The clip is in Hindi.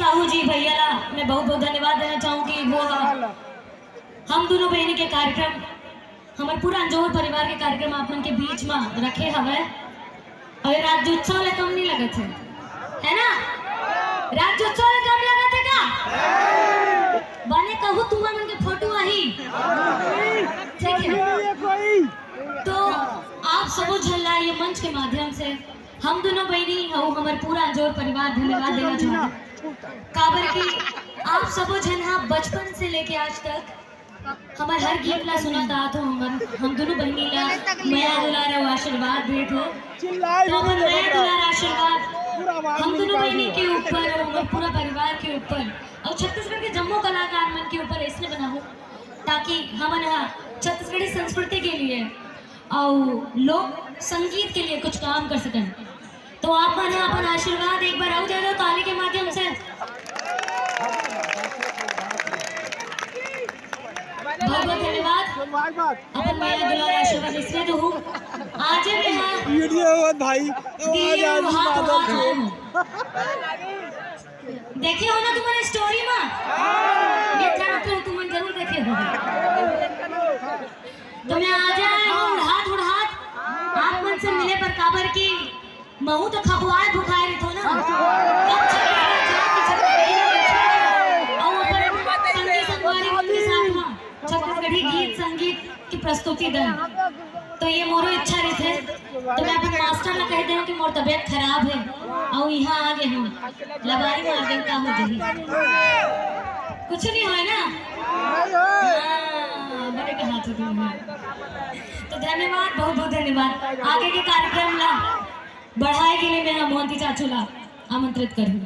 साहू जी भैया ला मैं बहुत बहुत धन्यवाद देना चाहूंगी। वो हम दोनों बहनी के कार्यक्रम हमारे पूरा अंजोर परिवार के कार्यक्रम आपन के बीच में रखे हवे और राज्योत्सव ले कम नहीं लगे थे, है ना? राज्योत्सव ले कम लगे थे का? बने कहूँ तुम्हारे मन के फोटो आई, ठीक है? तो आप सबो झल्ला ये मंच के माध्यम से हम दोनों बहनी और हमारे पूरा अंजोर परिवार धन्यवाद देना चाहते काबर की आप सबो झन हाँ बचपन से लेके आज तक हमारे हर गीत ला सुना था तो हम दोनों बहनी ला नया दुलार और आशीर्वाद भेंट हो तो अपन नया दुलार आशीर्वाद हम दोनों बहनी के ऊपर और हमारे पूरा परिवार के ऊपर और छत्तीसगढ़ के जम्मू कलाकार मन के ऊपर इसलिए बना हो ताकि हम छत्तीसगढ़ी संस्कृति के लिए और लोक संगीत के लिए कुछ काम कर सकें। तो आप मन अपन आशीर्वाद एक बार आओ दे दो ताली के माध्यम से। बहुत बहुत धन्यवाद। अपन मेरा दुलार आशीर्वाद इसलिए तो हूँ आज भी हाँ वीडियो भाई देखे हो ना तुम्हारे स्टोरी में ये जानते हो तुम जरूर देखे हो तो मैं आ जाए उड़ात आप मन से मिले पर काबर की महू तो खबुआए भुखाए रही थो ना छत्तीसगढ़ी गीत संगीत की प्रस्तुति दें तो ये मोरो इच्छा रही थे तो मैं अपन मास्टर ने कह दूं कि मोर तबीयत खराब है और यहाँ आ गए हूँ लबारी में आ गए का हो जाही कुछ नहीं हो ना बड़े के हाथ तो धन्यवाद बहुत बहुत धन्यवाद। आगे के कार्यक्रम ला बढ़ाए के लिए मैं मोहंती चाचू ला आमंत्रित करूँ।